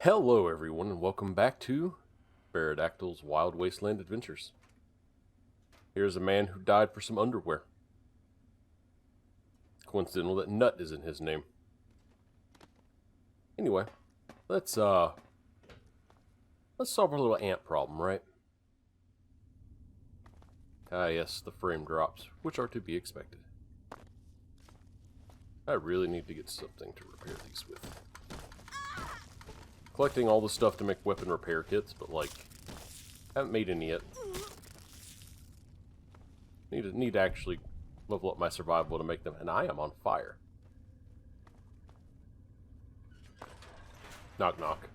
Hello everyone and welcome back to Bearadactyl's Wild Wasteland Adventures. Here's a man who died for some underwear. Coincidental that Nut is in his name. Anyway, let's solve our little ant problem, right? Ah yes, the frame drops, which are to be expected. I really need to get something to repair these with. Collecting all the stuff to make weapon repair kits, but like, haven't made any yet. Need to actually level up my survival to make them, and I am on fire. Knock knock.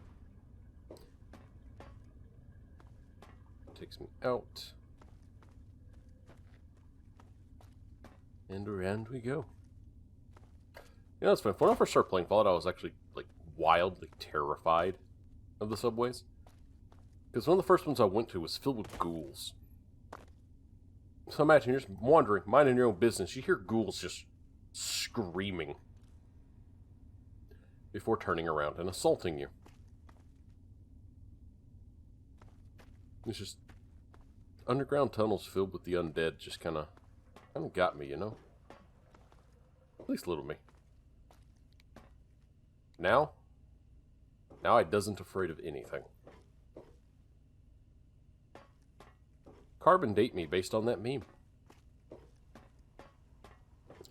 Takes me out. And around we go. You know, it's fun. When I first started playing Fallout, I was actually like wildly terrified of the subways. Because one of the first ones I went to was filled with ghouls. So imagine you're just wandering, minding your own business. You hear ghouls just screaming before turning around and assaulting you. It's just underground tunnels filled with the undead just kind of got me, you know? At least a little me. Now I doesn't afraid of anything. Carbon date me based on that meme.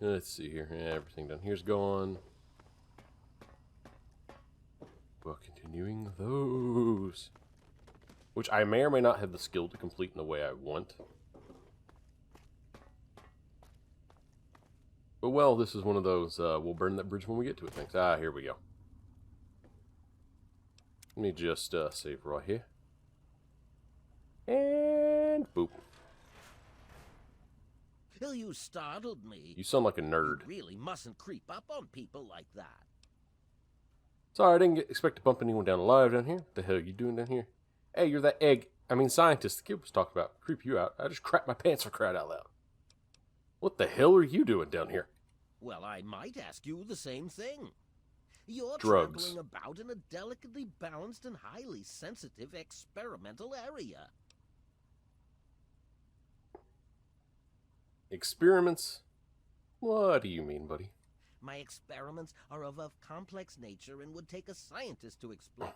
Let's see here. Yeah, everything down here's gone. Well, continuing those. Which I may or may not have the skill to complete in the way I want. But well, this is one of those, we'll burn that bridge when we get to it things. Ah, here we go. Let me just save right here. And boop. You startled me. You sound like a nerd. You really mustn't creep up on people like that. Sorry, I didn't expect to bump anyone down alive down here. What the hell are you doing down here? Hey, you're that scientist the kid was talking about. Creep you out. I just crapped my pants for crying out loud. What the hell are you doing down here? Well, I might ask you the same thing. You're Drugs. traveling about in a delicately balanced and highly sensitive experimental area. Experiments? What do you mean, buddy? My experiments are of a complex nature and would take a scientist to explain.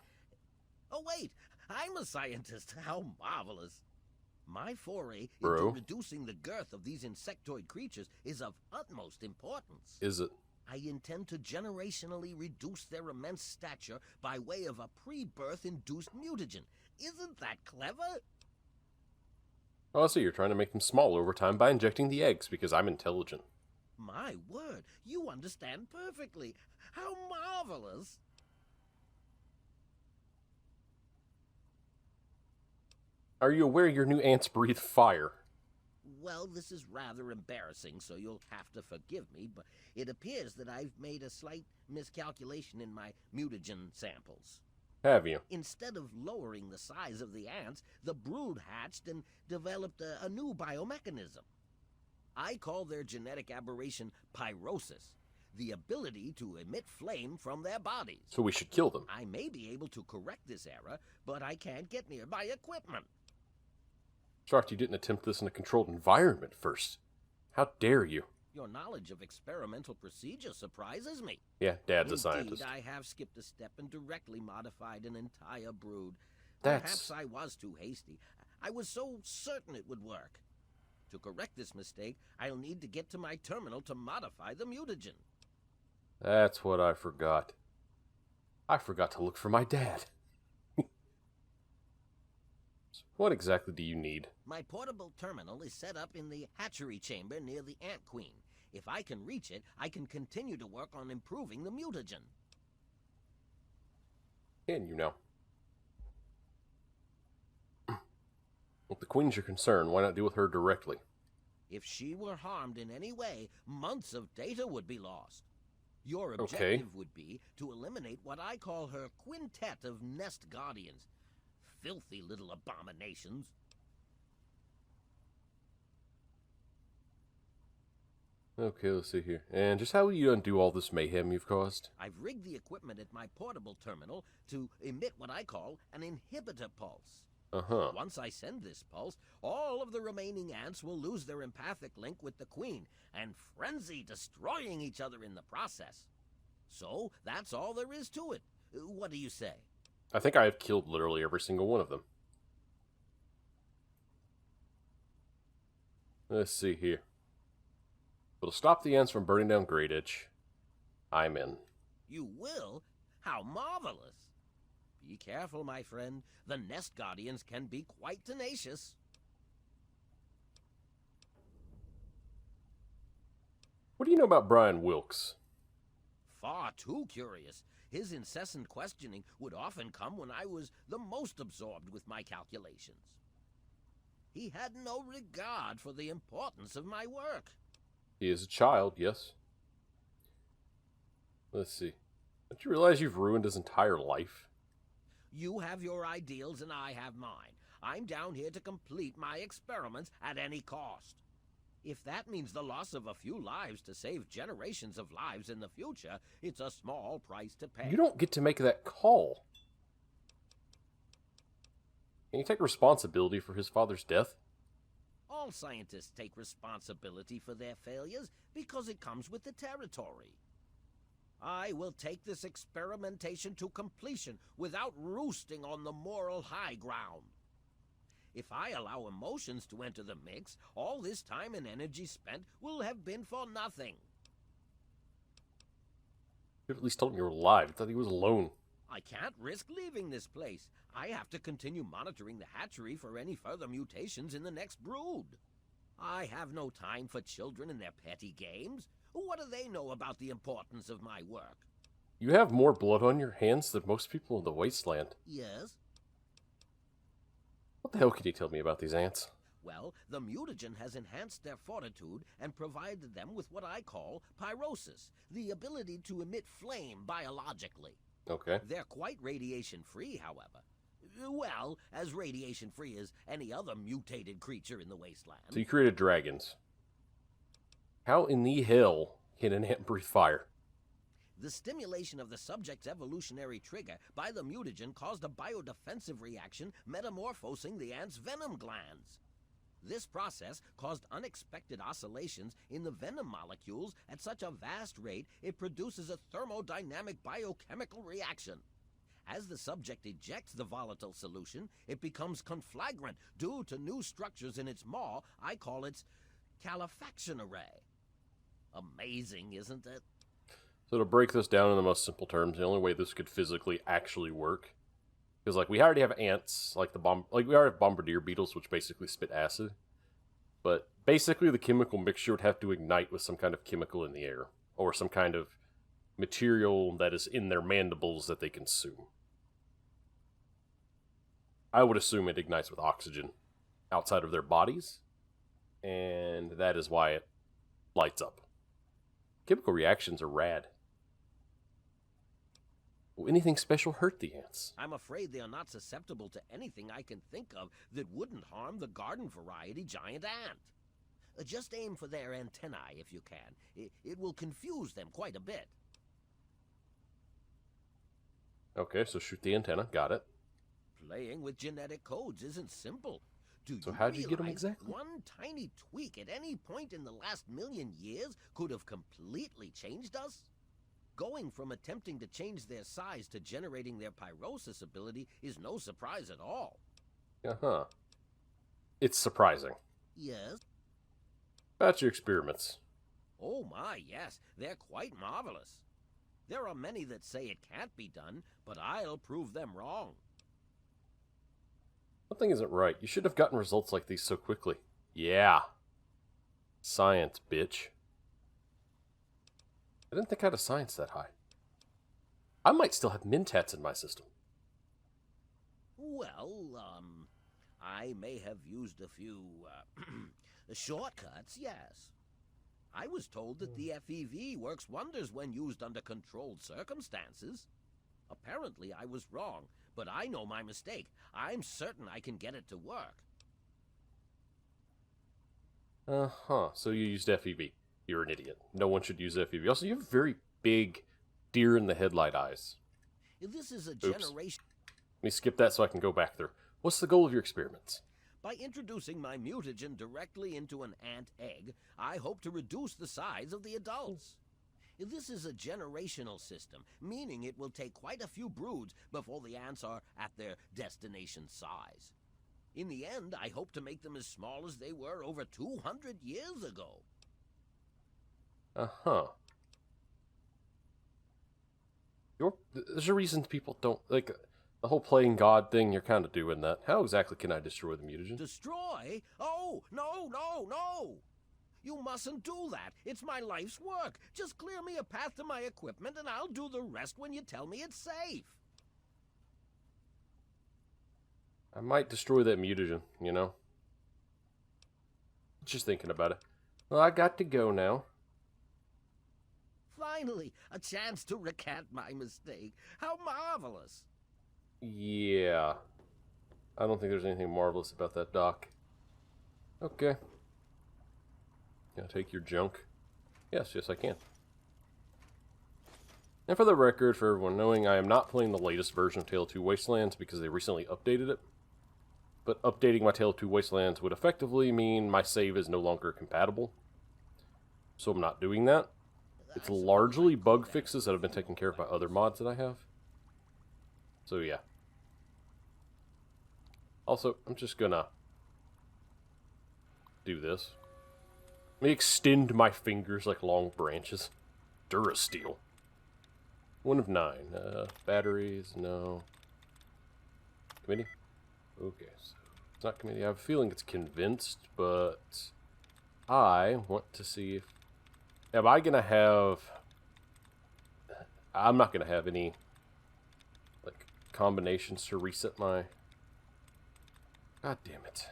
Oh, wait! I'm a scientist! How marvelous! My foray into reducing the girth of these insectoid creatures is of utmost importance. Is it? I intend to generationally reduce their immense stature by way of a pre-birth induced mutagen. Isn't that clever? Oh, so you're trying to make them smaller over time by injecting the eggs, because I'm intelligent. My word, you understand perfectly. How marvelous! Are you aware your new ants breathe fire? Well, this is rather embarrassing, so you'll have to forgive me, but it appears that I've made a slight miscalculation in my mutagen samples. Have you? Instead of lowering the size of the ants, the brood hatched and developed a new biomechanism. I call their genetic aberration pyrosis, the ability to emit flame from their bodies. So we should kill them. I may be able to correct this error, but I can't get near my equipment. Shocked you didn't attempt this in a controlled environment first. How dare you? Your knowledge of experimental procedure surprises me. Yeah, Dad's Indeed, a scientist. I have skipped a step and directly modified an entire brood. That's... Perhaps I was too hasty. I was so certain it would work. To correct this mistake, I'll need to get to my terminal to modify the mutagen. That's what I forgot. I forgot to look for my dad. What exactly do you need? My portable terminal is set up in the hatchery chamber near the Ant Queen. If I can reach it, I can continue to work on improving the mutagen. Can you now? If the Queen's your concern, why not deal with her directly? If she were harmed in any way, months of data would be lost. Your objective would be to eliminate what I call her quintet of nest guardians. Filthy little abominations. Okay, let's see here. And just how will you undo all this mayhem you've caused? I've rigged the equipment at my portable terminal to emit what I call an inhibitor pulse. Uh-huh. Once I send this pulse, all of the remaining ants will lose their empathic link with the queen and frenzy, destroying each other in the process. So, that's all there is to it. What do you say? I think I have killed literally every single one of them. Let's see here. It'll stop the ants from burning down Greyditch. I'm in. You will? How marvelous! Be careful, my friend. The nest guardians can be quite tenacious. What do you know about Brian Wilkes? Far too curious. His incessant questioning would often come when I was the most absorbed with my calculations. He had no regard for the importance of my work. He is a child, yes. Let's see. Don't you realize you've ruined his entire life? You have your ideals and I have mine. I'm down here to complete my experiments at any cost. If that means the loss of a few lives to save generations of lives in the future, it's a small price to pay. You don't get to make that call. Can you take responsibility for his father's death? All scientists take responsibility for their failures because it comes with the territory. I will take this experimentation to completion without roosting on the moral high ground. If I allow emotions to enter the mix, all this time and energy spent will have been for nothing. You at least told him you were alive. I thought he was alone. I can't risk leaving this place. I have to continue monitoring the hatchery for any further mutations in the next brood. I have no time for children and their petty games. What do they know about the importance of my work? You have more blood on your hands than most people in the wasteland. Yes? What the hell can you tell me about these ants? Well, the mutagen has enhanced their fortitude and provided them with what I call pyrosis, the ability to emit flame biologically. Okay. They're quite radiation-free, however. Well, as radiation-free as any other mutated creature in the wasteland. So you created dragons. How in the hell can an ant breathe fire? The stimulation of the subject's evolutionary trigger by the mutagen caused a biodefensive reaction metamorphosing the ant's venom glands. This process caused unexpected oscillations in the venom molecules at such a vast rate it produces a thermodynamic biochemical reaction. As the subject ejects the volatile solution, it becomes conflagrant due to new structures in its maw. I call its calefaction array. Amazing, isn't it? So to break this down in the most simple terms, the only way this could physically actually work, because like we already have ants, like we already have bombardier beetles, which basically spit acid. But basically, the chemical mixture would have to ignite with some kind of chemical in the air, or some kind of material that is in their mandibles that they consume. I would assume it ignites with oxygen outside of their bodies, and that is why it lights up. Chemical reactions are rad. Will anything special hurt the ants? I'm afraid they are not susceptible to anything I can think of that wouldn't harm the garden variety giant ant. Just aim for their antennae if you can. It will confuse them quite a bit. Okay, so shoot the antenna. Got it. Playing with genetic codes isn't simple. So how'd you get them exactly? One tiny tweak at any point in the last 1,000,000 years could have completely changed us? Going from attempting to change their size to generating their pyrosis ability is no surprise at all. Uh-huh. It's surprising. Yes? About your experiments. Oh my, yes. They're quite marvelous. There are many that say it can't be done, but I'll prove them wrong. Something isn't right. You should have gotten results like these so quickly. Yeah. Science, bitch. I didn't think I had a science that high. I might still have mentats in my system. Well, I may have used a few, shortcuts, yes. I was told that the FEV works wonders when used under controlled circumstances. Apparently I was wrong, but I know my mistake. I'm certain I can get it to work. Uh-huh, so you used FEV. you're an idiot. No one should use FPV. Also, you have very big deer in the headlight eyes. This is a Oops. generation. Let me skip that so I can go back there. What's the goal of your experiments? By introducing my mutagen directly into an ant egg, I hope to reduce the size of the adults. This is a generational system, meaning it will take quite a few broods before the ants are at their destination size. In the end, I hope to make them as small as they were over 200 years ago. Uh-huh. There's a reason people don't, like, the whole playing God thing, you're kind of doing that. How exactly can I destroy the mutagen? Destroy? Oh, no, no, no! You mustn't do that. It's my life's work. Just clear me a path to my equipment and I'll do the rest when you tell me it's safe. I might destroy that mutagen, you know? Just thinking about it. Well, I got to go now. Finally, a chance to recant my mistake. How marvelous. Yeah. I don't think there's anything marvelous about that dock. Okay. Can I take your junk? Yes, I can. And for the record, for everyone knowing, I am not playing the latest version of Tale of Two Wastelands because they recently updated it. But updating my Tale of Two Wastelands would effectively mean my save is no longer compatible. So I'm not doing that. It's largely bug fixes that have been taken care of by other mods that I have. So yeah. Also, I'm just gonna do this. Let me extend my fingers like long branches. Durasteel. 1 of 9. Batteries, no. Committee? Okay, so it's not committee. I have a feeling it's convinced, but I want to see if... Am I gonna have... I'm not gonna have any, like, combinations to reset my... God damn it.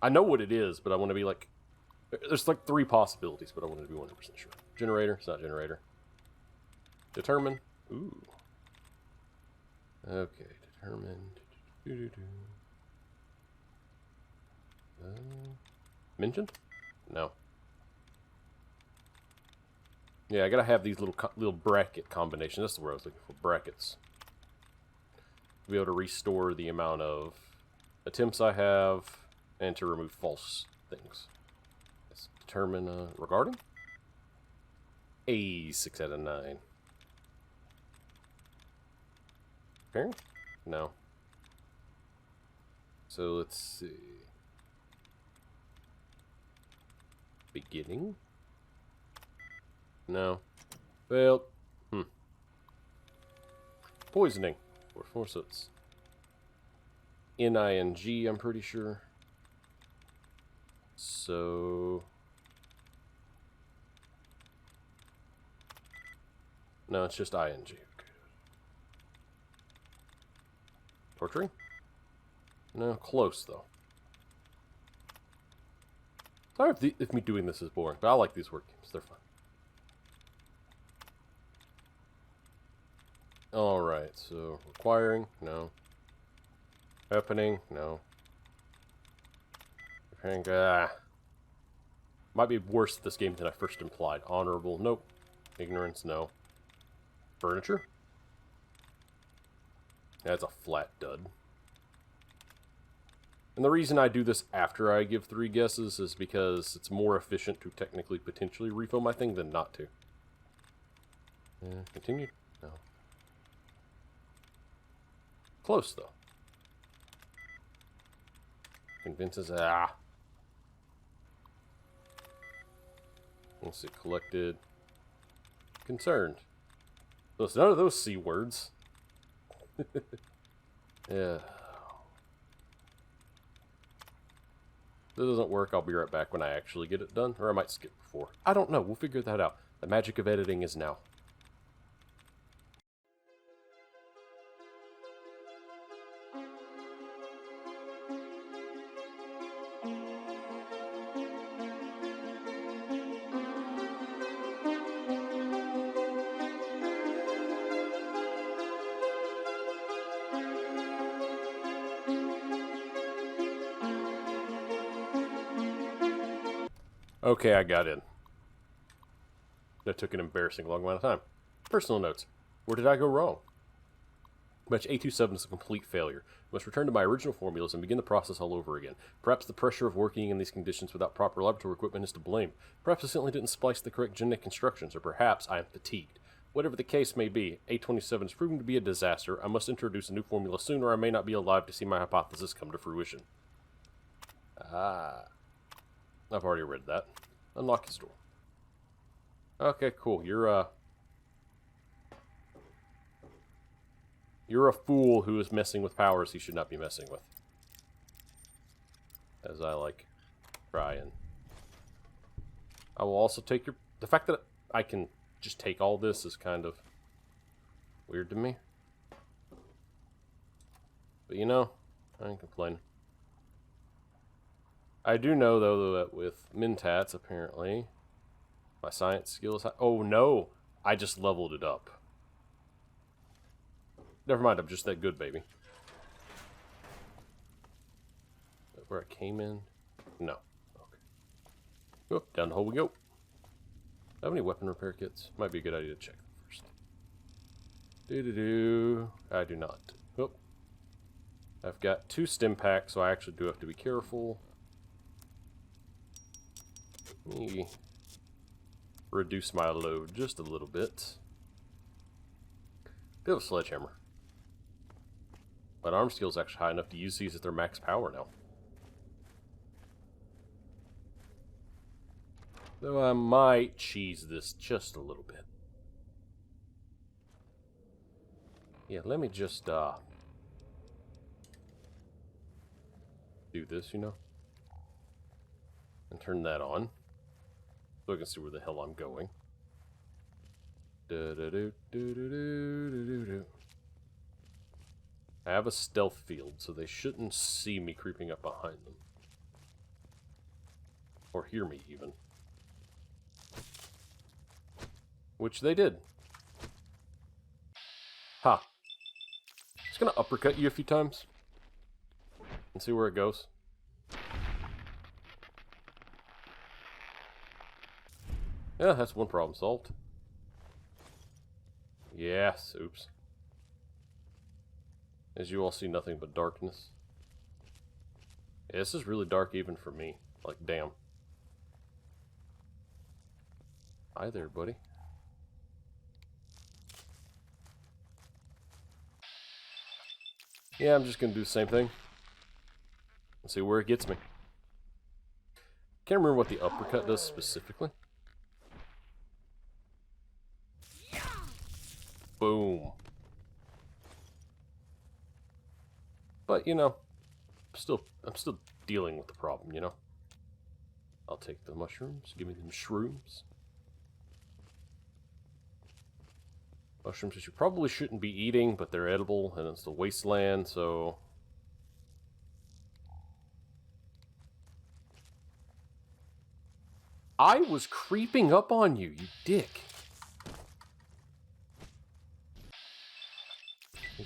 I know what it is, but I want to be like... There's like 3 possibilities, but I want to be 100% sure. Generator. It's not generator. Determine. Ooh. Okay. Determined. Mentioned? No. Yeah, I gotta have these little bracket combinations. That's the word I was looking for. Brackets. To be able to restore the amount of attempts I have and to remove false things. Determine regarding a 6 out of 9. Pairing? No. So let's see. Beginning? No. Well, poisoning. So it's N-I-N-G, I'm pretty sure. So... No, it's just ing. Okay. Torturing? No, close though. Sorry if me doing this is boring, but I like these word games. They're fun. Alright, so requiring? No. Happening? No. Might be worse at this game than I first implied. Honorable? Nope. Ignorance? No. Furniture? That's a flat dud. And the reason I do this after I give 3 guesses is because it's more efficient to technically potentially refill my thing than not to. Continue? No. Close, though. Convinces... Let's see. Collected. Concerned. So it's none of those C words. Yeah. If this doesn't work, I'll be right back when I actually get it done. Or I might skip before. I don't know. We'll figure that out. The magic of editing is now. Okay, I got in. That took an embarrassing long amount of time. Personal notes. Where did I go wrong? Match A27 is a complete failure. I must return to my original formulas and begin the process all over again. Perhaps the pressure of working in these conditions without proper laboratory equipment is to blame. Perhaps I simply didn't splice the correct genetic instructions, or perhaps I am fatigued. Whatever the case may be, A27 is proving to be a disaster. I must introduce a new formula soon, or I may not be alive to see my hypothesis come to fruition. I've already read that. Unlock his door. Okay, cool. You're a fool who is messing with powers he should not be messing with. As I, like, try and... I will also take your... The fact that I can just take all this is kind of weird to me. But, you know, I ain't complaining. I do know, though, that with Mentats, apparently, my science skills... Oh, no! I just leveled it up. Never mind, I'm just that good, baby. Where I came in? No. Okay. Oh, down the hole we go. Do I have any weapon repair kits? Might be a good idea to check them first. I do not. Oh. I've got 2 stim packs, so I actually do have to be careful. Let me reduce my load just a little bit. Bit of a sledgehammer. My arm skill is actually high enough to use these at their max power now. Though I might cheese this just a little bit. Yeah, let me just, do this, you know? And turn that on. So I can see where the hell I'm going. I have a stealth field, so they shouldn't see me creeping up behind them. Or hear me, even. Which they did. Ha. Just gonna uppercut you a few times. And see where it goes. Yeah, that's one problem solved. Yes, oops. As you all see, nothing but darkness. Yeah, this is really dark even for me. Like, damn. Hi there, buddy. Yeah, I'm just gonna do the same thing. Let's see where it gets me. Can't remember what the uppercut does specifically. Boom. But, you know, I'm still dealing with the problem, you know? I'll take the mushrooms. Give me them shrooms. Mushrooms that you probably shouldn't be eating, but they're edible, and it's the wasteland, so... I was creeping up on you, you dick.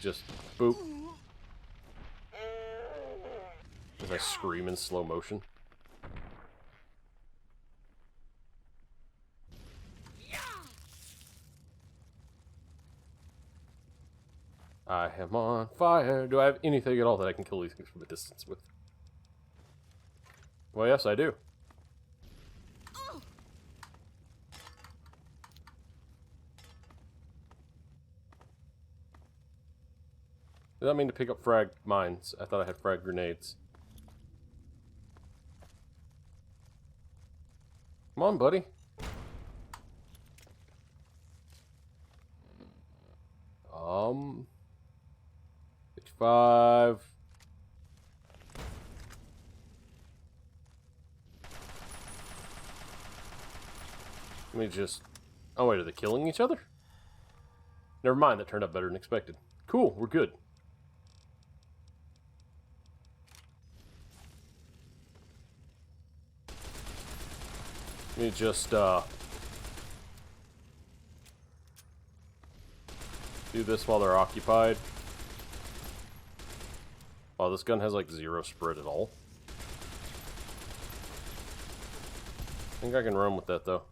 Just boop. As I scream in slow motion. I am on fire. Do I have anything at all that I can kill these things from a distance with? Well, yes, I do. Did that mean to pick up frag mines? I thought I had frag grenades. Come on, buddy. $55. Let me just... Oh, wait, are they killing each other? Never mind, that turned out better than expected. Cool, we're good. Let me just, do this while they're occupied. Oh, this gun has, like, 0 spread at all. I think I can run with that, though.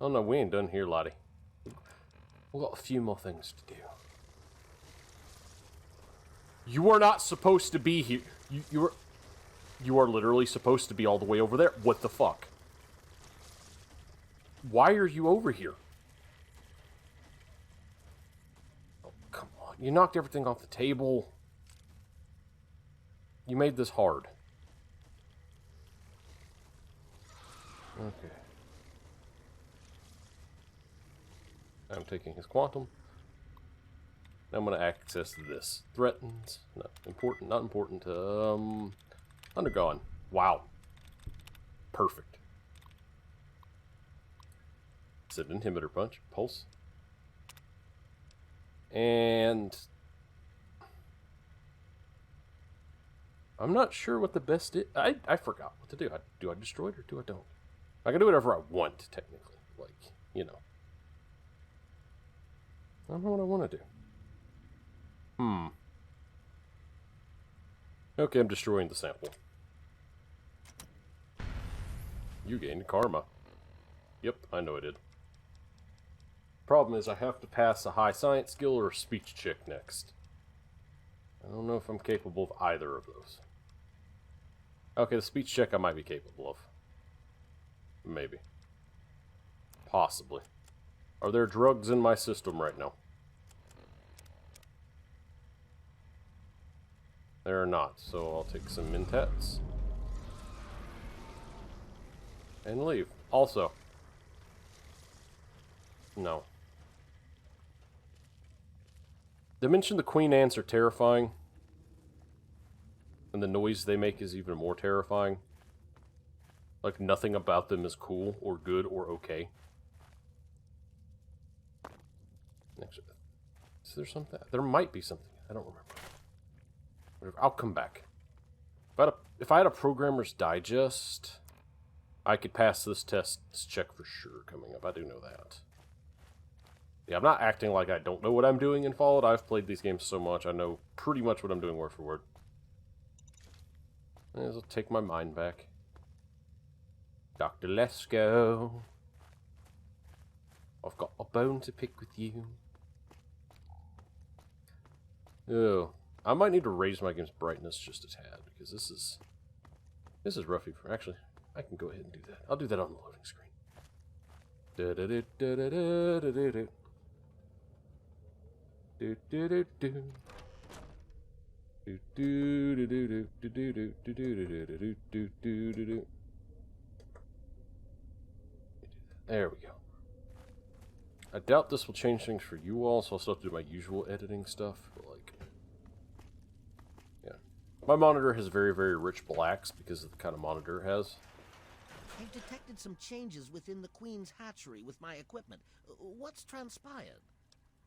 Oh no, we ain't done here, Lottie. We've got a few more things to do. You are not supposed to be here. You are literally supposed to be all the way over there. What the fuck? Why are you over here? Oh, come on. You knocked everything off the table. You made this hard. Okay. I'm taking his quantum. Now I'm going to access this. Threatens. Not important. Not important. Undergone. Wow. Perfect. It's an inhibitor punch. Pulse. And I'm not sure what the best is. I forgot what to do. Do I destroy it or do I don't? I can do whatever I want, technically. Like, you know. I don't know what I want to do. Okay, I'm destroying the sample. You gained karma. Yep, I know I did. Problem is, I have to pass a high science skill or a speech check next. I don't know if I'm capable of either of those. Okay, the speech check I might be capable of. Maybe. Possibly. Are there drugs in my system right now? There are not, so I'll take some Mentats. And leave. Also. No. They mentioned the queen ants are terrifying. And the noise they make is even more terrifying. Like, nothing about them is cool, or good, or okay. Next, is there something? There might be something. I don't remember. Whatever. I'll come back. If I had a Programmer's Digest, I could pass this test, this check for sure coming up. I do know that. Yeah, I'm not acting like I don't know what I'm doing in Fallout. I've played these games so much, I know pretty much what I'm doing word for word. I'll take my mind back. Dr. Lesko. I've got a bone to pick with you. Oh, I might need to raise my game's brightness just a tad, because this is roughy for... Actually, I can go ahead and do that. I'll do that on the loading screen. There we go. I doubt this will change things for you all, so I'll still have to do my usual editing stuff. But like, yeah. My monitor has very, very rich blacks because of the kind of monitor it has. I've detected some changes within the Queen's hatchery with my equipment. What's transpired?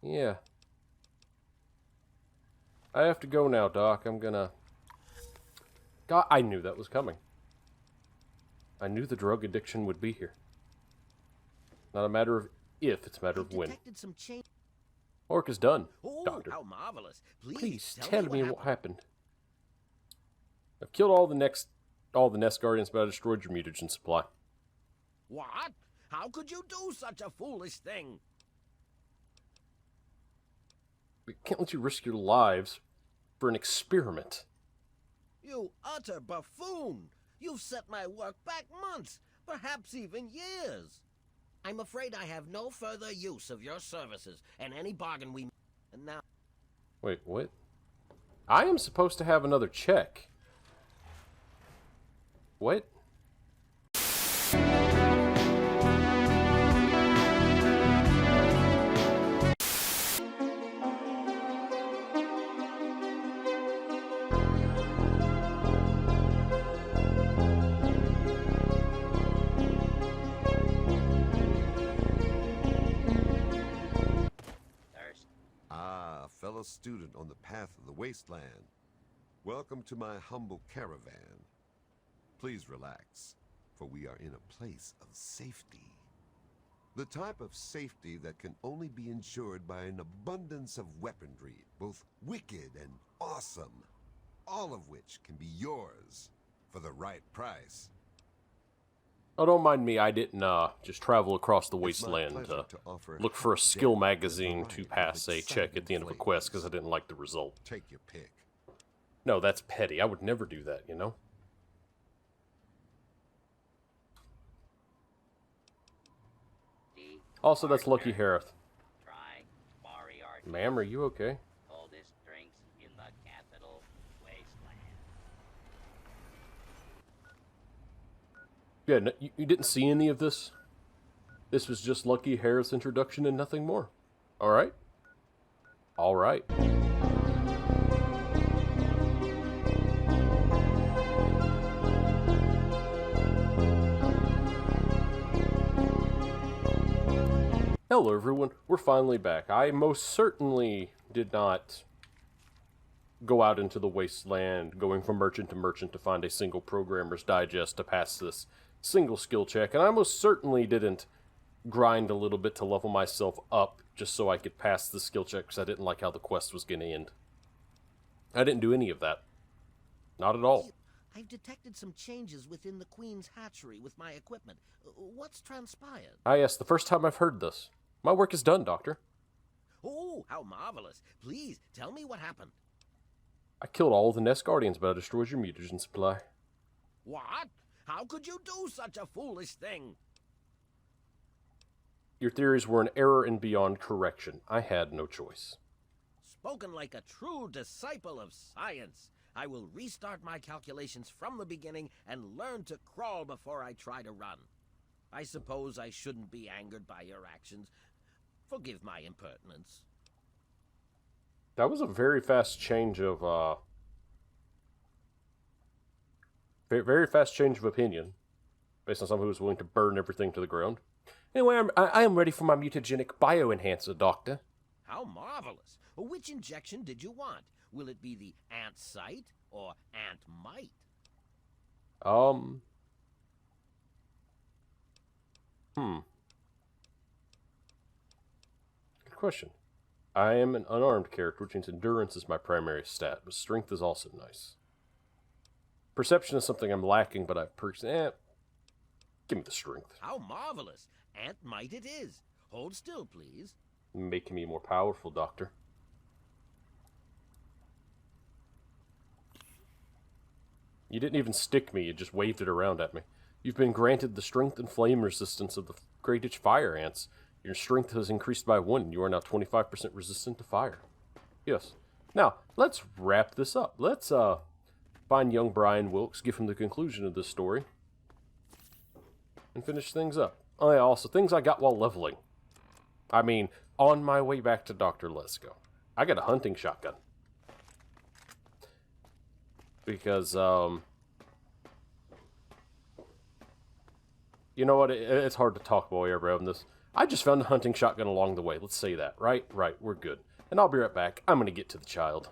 Yeah. I have to go now, Doc. I'm gonna... God, I knew that was coming. I knew the drug addiction would be here. Not a matter of if, it's a matter of when. Some Work is done, oh, Doctor. How marvelous. Please tell me what happened. I've killed all the Nest Guardians, but I destroyed your mutagen supply. What? How could you do such a foolish thing? We can't let you risk your lives for an experiment. You utter buffoon! You've set my work back months, perhaps even years. I'm afraid I have no further use of your services, and any bargain we... And now... Wait, what? I am supposed to have another check. What? Fellow student on the path of the wasteland. Welcome to my humble caravan. Please relax, for we are in a place of safety. The type of safety that can only be ensured by an abundance of weaponry, both wicked and awesome, all of which can be yours for the right price. Oh, don't mind me. I didn't just travel across the It's my wasteland pleasure to offer look for a skill depth magazine and to variety pass of a check at the end of a exciting quest because I flavors. didn't like the result. Take your pick. No, that's petty. I would never do that, you know? Also, that's Lucky Harith. Ma'am, are you okay? Coldest drinks in the capital wasteland. Yeah, no, you didn't see any of this? This was just Lucky Harith's introduction and nothing more. Alright? Alright. Hello everyone, we're finally back. I most certainly did not go out into the wasteland, going from merchant to merchant to find a single programmer's digest to pass this single skill check, and I most certainly didn't grind a little bit to level myself up just so I could pass the skill check because I didn't like how the quest was going to end. I didn't do any of that. Not at all. I've detected some changes within the Queen's hatchery with my equipment. What's transpired? Ah, yes, the first time I've heard this. My work is done, Doctor. Oh, how marvelous. Please, tell me what happened. I killed all of the Nest Guardians, but I destroyed your mutagen supply. What? How could you do such a foolish thing? Your theories were an error and beyond correction. I had no choice. Spoken like a true disciple of science. I will restart my calculations from the beginning and learn to crawl before I try to run. I suppose I shouldn't be angered by your actions. Forgive my impertinence. That was a very fast change of, very fast change of opinion, based on someone who was willing to burn everything to the ground. Anyway, I am ready for my mutagenic bioenhancer, Doctor. How marvelous. Which injection did you want? Will it be the ant sight or ant might? Good question. I am an unarmed character, which means endurance is my primary stat, but strength is also nice. Perception is something I'm lacking, but I've perks. Give me the strength. How marvelous. Ant might it is. Hold still, please. Making me more powerful, Doctor. You didn't even stick me, you just waved it around at me. You've been granted the strength and flame resistance of the Greyditch fire ants. Your strength has increased by 1. You are now 25% resistant to fire. Yes. Now, let's wrap this up. Let's, find young Brian Wilkes, give him the conclusion of this story, and finish things up. Oh yeah, also, things I got while leveling. I mean, on my way back to Dr. Lesko. I got a hunting shotgun. Because, you know what, it's hard to talk while you're around this. I just found a hunting shotgun along the way, let's say that, right? Right, we're good. And I'll be right back. I'm gonna get to the child.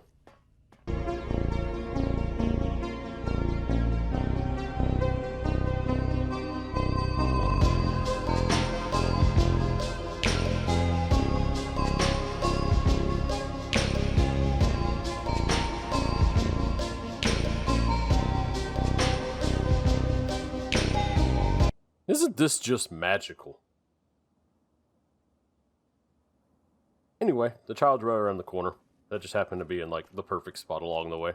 Isn't this just magical? Anyway, the child's right around the corner. That just happened to be in, like, the perfect spot along the way.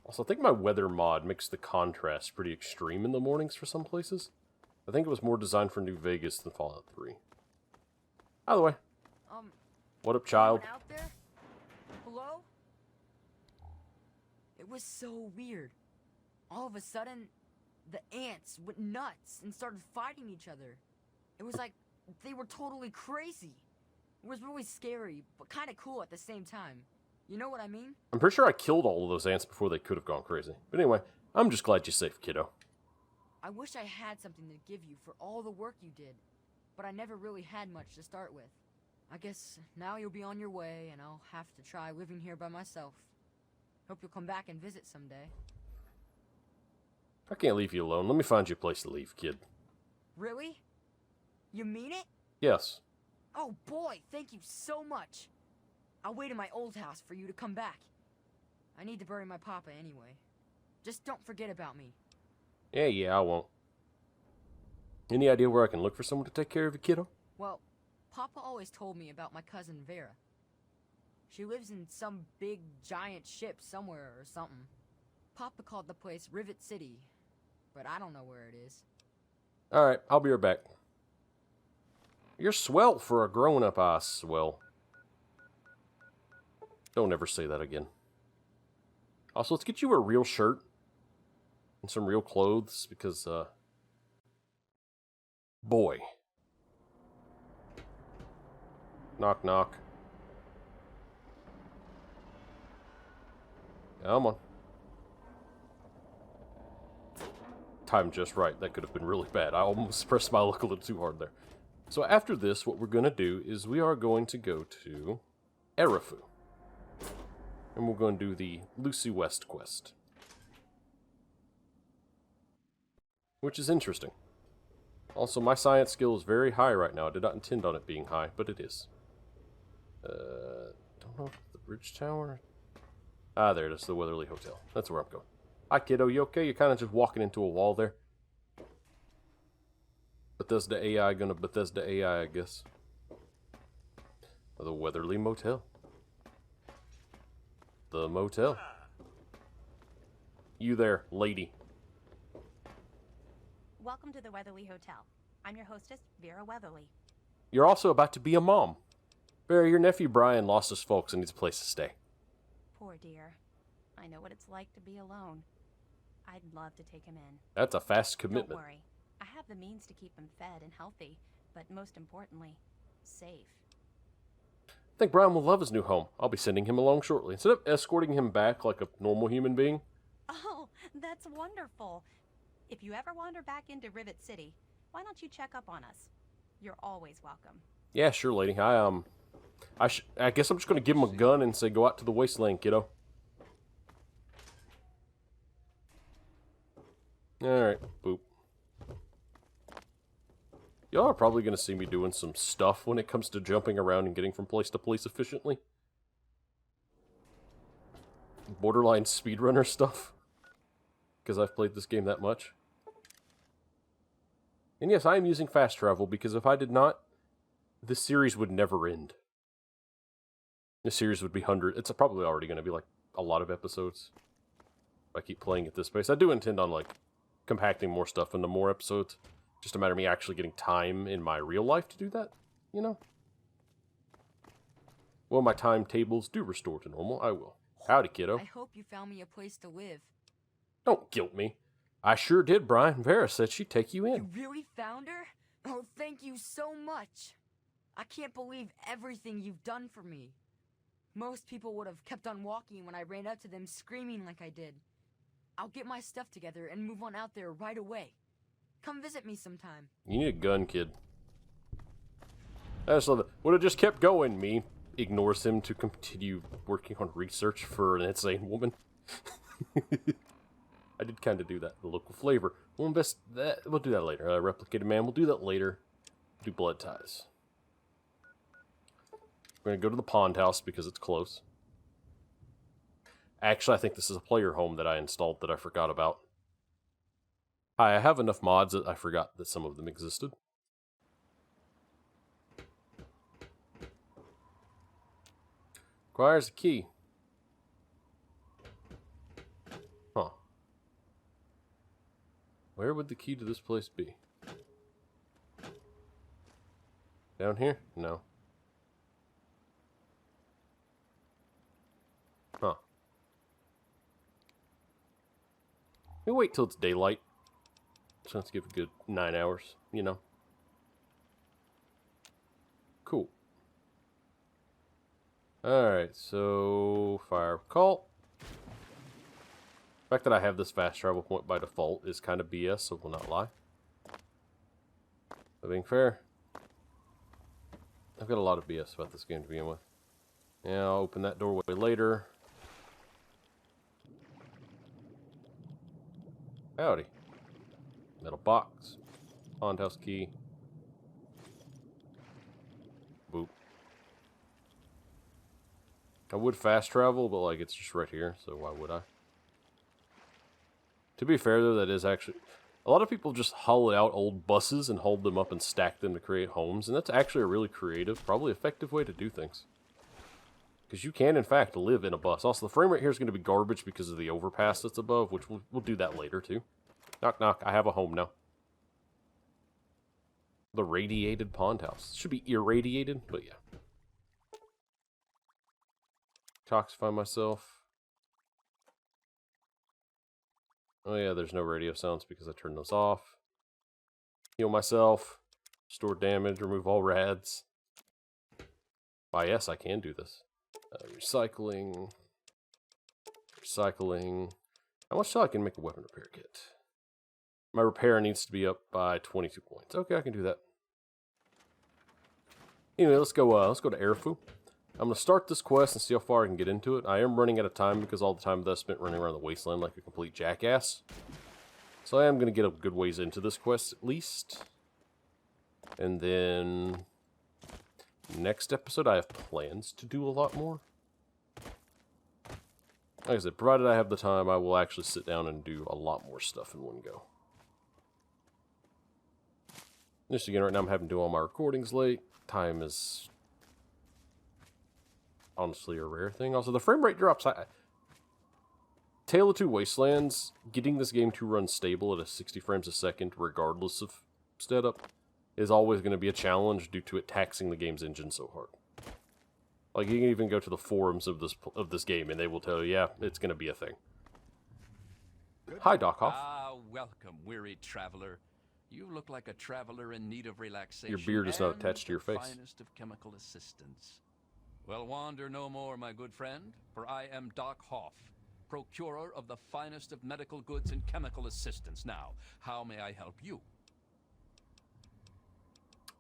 Also, I think my weather mod makes the contrast pretty extreme in the mornings for some places. I think it was more designed for New Vegas than Fallout 3. Either way. What up, child? Out there? Hello? It was so weird. All of a sudden, the ants went nuts and started fighting each other. It was like they were totally crazy. It was really scary, but kind of cool at the same time. You know what I mean? I'm pretty sure I killed all of those ants before they could have gone crazy. But anyway, I'm just glad you're safe, kiddo. I wish I had something to give you for all the work you did, but I never really had much to start with. I guess now you'll be on your way, and I'll have to try living here by myself. Hope you'll come back and visit someday. I can't leave you alone. Let me find you a place to leave, kid. Really? You mean it? Yes. Oh boy, thank you so much. I'll wait in my old house for you to come back. I need to bury my papa anyway. Just don't forget about me. Yeah, I won't. Any idea where I can look for someone to take care of you, kiddo? Well, Papa always told me about my cousin Vera. She lives in some big, giant ship somewhere or something. Papa called the place Rivet City, but I don't know where it is. Alright, I'll be right back. You're swell for a grown-up, I swell. Don't ever say that again. Also, let's get you a real shirt. And some real clothes, because, boy. Knock, knock. Come on. Timed just right. That could have been really bad. I almost pressed my luck a little too hard there. So after this, what we're going to do is we are going to go to Arefu. And we're going to do the Lucy West quest. Which is interesting. Also, my science skill is very high right now. I did not intend on it being high, but it is. Don't know if the bridge tower... Ah, there it is, the Weatherly Hotel. That's where I'm going. Hi, kiddo, you okay? You're kind of just walking into a wall there. Bethesda AI gonna Bethesda AI, I guess. The Weatherly Motel. The motel. You there, lady. Welcome to the Weatherly Hotel. I'm your hostess, Vera Weatherly. You're also about to be a mom. Vera, your nephew Brian lost his folks and needs a place to stay. Poor dear. I know what it's like to be alone. I'd love to take him in. That's a fast commitment. Don't worry. I have the means to keep him fed and healthy, but most importantly, safe. I think Brian will love his new home. I'll be sending him along shortly. Instead of escorting him back like a normal human being. Oh, that's wonderful. If you ever wander back into Rivet City, why don't you check up on us? You're always welcome. Yeah, sure, lady. I guess I'm just going to give him a gun and say, go out to the wasteland, kiddo. Alright, boop. Y'all are probably going to see me doing some stuff when it comes to jumping around and getting from place to place efficiently. Borderline speedrunner stuff. Because I've played this game that much. And yes, I am using fast travel, because if I did not, this series would never end. This series would be 100. It's probably already going to be like a lot of episodes. If I keep playing at this pace. I do intend on like compacting more stuff into more episodes. Just a matter of me actually getting time in my real life to do that, you know? Well, my timetables do restore to normal. I will. Howdy, kiddo. I hope you found me a place to live. Don't guilt me. I sure did, Brian. Vera said she'd take you in. You really found her? Oh, thank you so much. I can't believe everything you've done for me. Most people would have kept on walking when I ran up to them screaming like I did. I'll get my stuff together and move on out there right away. Come visit me sometime. You need a gun, kid. I just love it. Would have just kept going. Me ignores him to continue working on research for an insane woman. I did kind of do that. The local flavor. We'll invest that. We'll do that later. Replicated man. We'll do that later. Do blood ties. We're gonna go to the pond house because it's close. Actually, I think this is a player home that I installed that I forgot about. Hi, I have enough mods that I forgot that some of them existed. Requires a key. Huh. Where would the key to this place be? Down here? No. Huh. We'll wait till it's daylight. So let's give it a good 9 hours, you know. Cool. Alright, so fire call. The fact that I have this fast travel point by default is kind of BS, so we'll not lie. But being fair, I've got a lot of BS about this game to begin with. Yeah, I'll open that doorway later. Howdy. Metal box. Pond house key. Boop. I would fast travel, but like it's just right here, so why would I? To be fair though, that is actually... A lot of people just hollow out old buses and hold them up and stack them to create homes, and that's actually a really creative, probably effective way to do things. Because you can, in fact, live in a bus. Also, the frame rate here is going to be garbage because of the overpass that's above, which we'll do that later, too. Knock, knock. I have a home now. The radiated pond house. It should be irradiated, but yeah. Toxify myself. Oh yeah, there's no radio sounds because I turned those off. Heal myself. Store damage. Remove all rads. Why, yes, I can do this. Recycling. Recycling. How much till I can make a weapon repair kit? My repair needs to be up by 22 points. Okay, I can do that. Anyway, let's go to Arefu. I'm going to start this quest and see how far I can get into it. I am running out of time because all the time that I spent running around the wasteland like a complete jackass. So I am going to get a good ways into this quest at least. And then next episode I have plans to do a lot more. Like I said, provided I have the time, I will actually sit down and do a lot more stuff in one go. Just again, right now I'm having to do all my recordings late. Time is honestly a rare thing. Also, the frame rate drops. Tale of Two Wastelands, getting this game to run stable at a 60 frames a second, regardless of setup, is always going to be a challenge due to it taxing the game's engine so hard. Like, you can even go to the forums of this game, and they will tell you, yeah, it's going to be a thing. Hi, Doc Hoff. Ah, welcome, weary traveler. You look like a traveler in need of relaxation. Your beard is not attached to your face. Finest of chemical assistance. Well, wander no more, my good friend, for I am Doc Hoff, procurer of the finest of medical goods and chemical assistance. Now, how may I help you?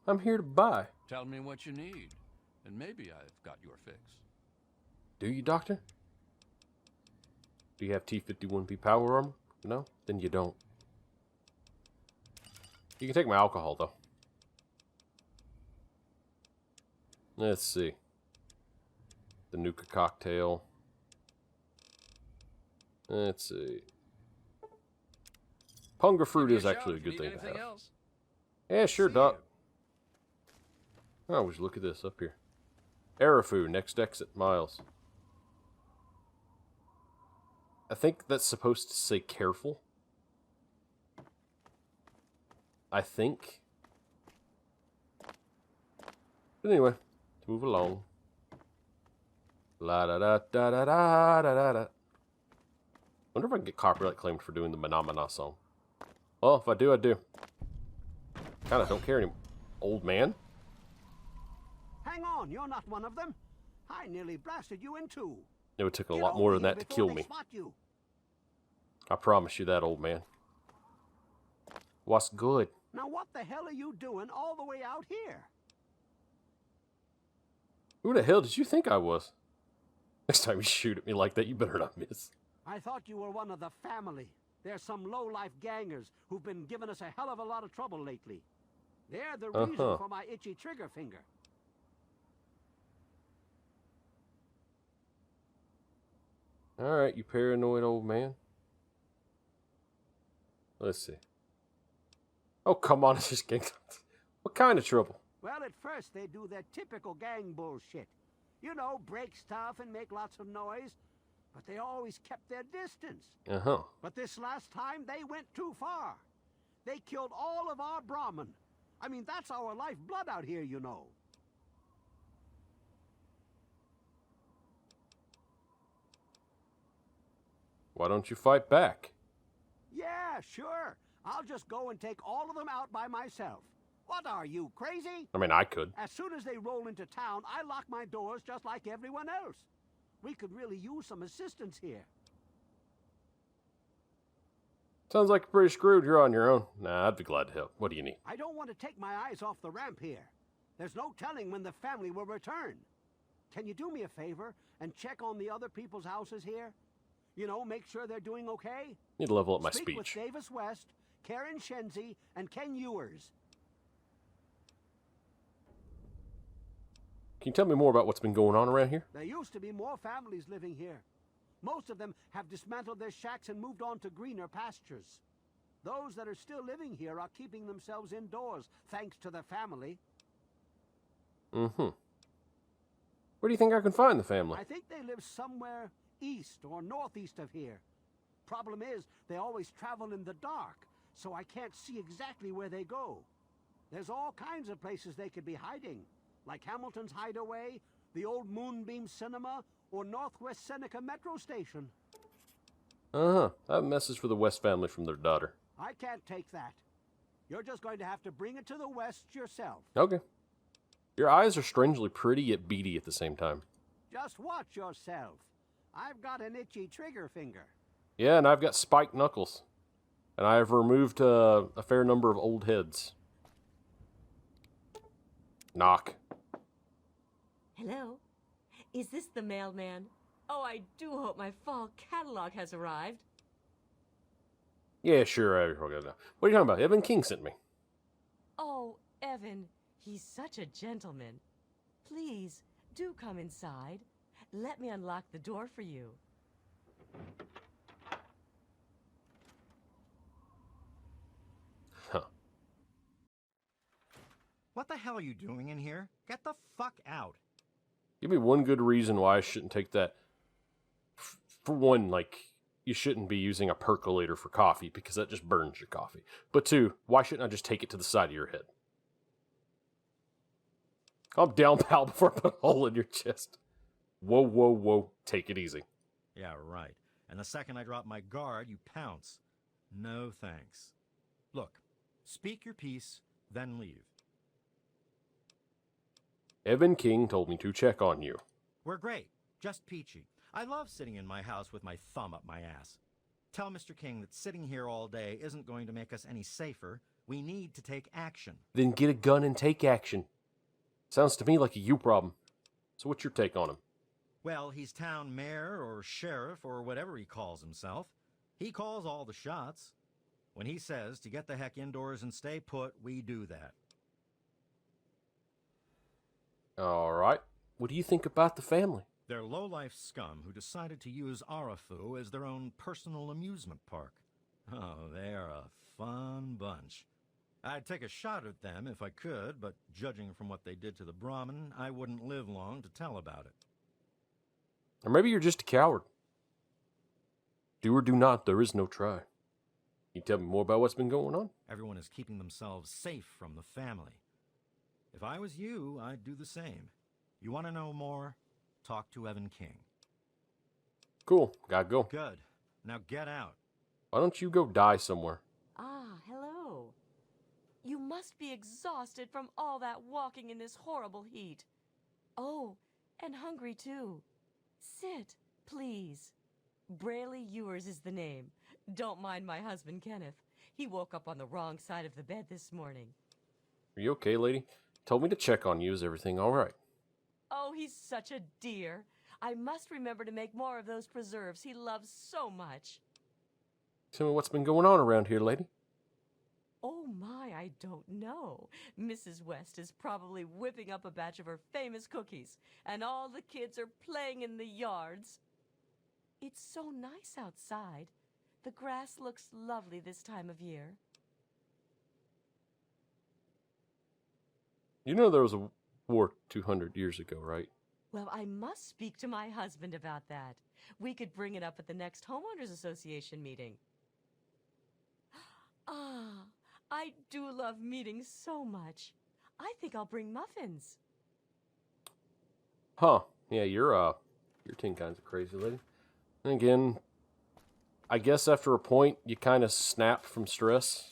I'm here to buy. Tell me what you need, and maybe I've got your fix. Do you, Doctor? Do you have T-51P power armor? No? Then you don't. You can take my alcohol, though. Let's see. The Nuka cocktail. Let's see. Punga fruit is actually a good thing to have. Else? Yeah, sure, Doc. Oh, we should look at this up here. Arefu, next exit, miles. I think that's supposed to say careful. I think. But anyway, let's move along. La da da da da da da da. Wonder if I can get copyright claimed for doing the Manamana song. Well, if I do, I do. Kinda don't care anymore. Old man? Hang on, you're not one of them. I nearly blasted you in two. It would take a lot more than that to kill me. I promise you that, old man. What's good? Now what the hell are you doing all the way out here? Who the hell did you think I was? Next time you shoot at me like that, you better not miss. I thought you were one of the family. There's some low-life gangers who've been giving us a hell of a lot of trouble lately. They're the reason for my itchy trigger finger. Alright, you paranoid old man. Let's see. Oh, come on, it's just gang. What kind of trouble? Well, at first they do their typical gang bullshit. You know, break stuff and make lots of noise. But they always kept their distance. But this last time, they went too far. They killed all of our Brahmin. I mean, that's our lifeblood out here, you know. Why don't you fight back? Yeah, sure. I'll just go and take all of them out by myself. What are you, crazy? I mean, I could. As soon as they roll into town, I lock my doors just like everyone else. We could really use some assistance here. Sounds like you're pretty screwed. You're on your own. Nah, I'd be glad to help. What do you need? I don't want to take my eyes off the ramp here. There's no telling when the family will return. Can you do me a favor and check on the other people's houses here? You know, make sure they're doing okay? Need to level up my Speak speech. with Davis West, Karen Shenzi, and Ken Ewers. Can you tell me more about what's been going on around here? There used to be more families living here. Most of them have dismantled their shacks and moved on to greener pastures. Those that are still living here are keeping themselves indoors, thanks to the family. Mm-hmm. Where do you think I can find the family? I think they live somewhere east or northeast of here. Problem is, they always travel in the dark, so I can't see exactly where they go. There's all kinds of places they could be hiding, like Hamilton's Hideaway, the old Moonbeam Cinema, or Northwest Seneca Metro Station. Uh-huh. I have a message for the West family from their daughter. I can't take that. You're just going to have to bring it to the West yourself. Okay. Your eyes are strangely pretty yet beady at the same time. Just watch yourself. I've got an itchy trigger finger. Yeah, and I've got spiked knuckles. And I have removed a fair number of old heads. Knock. Hello? Is this the mailman? Oh, I do hope my fall catalog has arrived. Yeah, sure. What are you talking about? Evan King sent me. Oh, Evan, he's such a gentleman. Please, do come inside. Let me unlock the door for you. Huh. What the hell are you doing in here? Get the fuck out. Give me one good reason why I shouldn't take that. For one, like, you shouldn't be using a percolator for coffee because that just burns your coffee. But two, why shouldn't I just take it to the side of your head? Calm down, pal, before I put a hole in your chest. Whoa, whoa, whoa. Take it easy. Yeah, right. And the second I drop my guard, you pounce. No thanks. Look, speak your piece, then leave. Evan King told me to check on you. We're great. Just peachy. I love sitting in my house with my thumb up my ass. Tell Mr. King that sitting here all day isn't going to make us any safer. We need to take action. Then get a gun and take action. Sounds to me like a you problem. So what's your take on him? Well, he's town mayor or sheriff or whatever he calls himself. He calls all the shots. When he says to get the heck indoors and stay put, we do that. All right. What do you think about the family? They're low-life scum who decided to use Arefu as their own personal amusement park. Oh, they are a fun bunch. I'd take a shot at them if I could, but judging from what they did to the Brahmin, I wouldn't live long to tell about it. Or maybe you're just a coward. Do or do not, there is no try. Can you tell me more about what's been going on? Everyone is keeping themselves safe from the family. If I was you, I'd do the same. You want to know more? Talk to Evan King. Cool. Gotta go. Good. Now get out. Why don't you go die somewhere? Ah, hello. You must be exhausted from all that walking in this horrible heat. Oh, and hungry too. Sit, please. Brayley Ewers is the name. Don't mind my husband, Kenneth. He woke up on the wrong side of the bed this morning. Are you okay, lady? Told me to check on you. Is everything all right? Oh, he's such a dear. I must remember to make more of those preserves he loves so much. Tell me what's been going on around here, lady. Oh my, I don't know. Mrs. West is probably whipping up a batch of her famous cookies, and all the kids are playing in the yards. It's so nice outside. The grass looks lovely this time of year. You know there was a war 200 years ago, right? Well, I must speak to my husband about that. We could bring it up at the next Homeowners Association meeting. Ah, I do love meetings so much. I think I'll bring muffins. Huh. Yeah, you're 10 kinds of crazy, lady. And again, I guess after a point, you kind of snap from stress.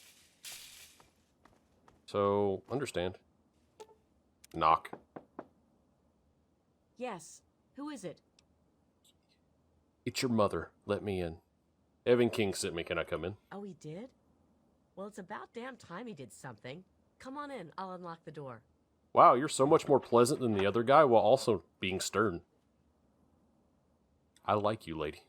So, understand. Knock. Yes. Who is it? It's your mother. Let me in. Evan King sent me. Can I come in? Oh, he did? Well, it's about damn time he did something. Come on in. I'll unlock the door. Wow, you're so much more pleasant than the other guy while also being stern. I like you, lady.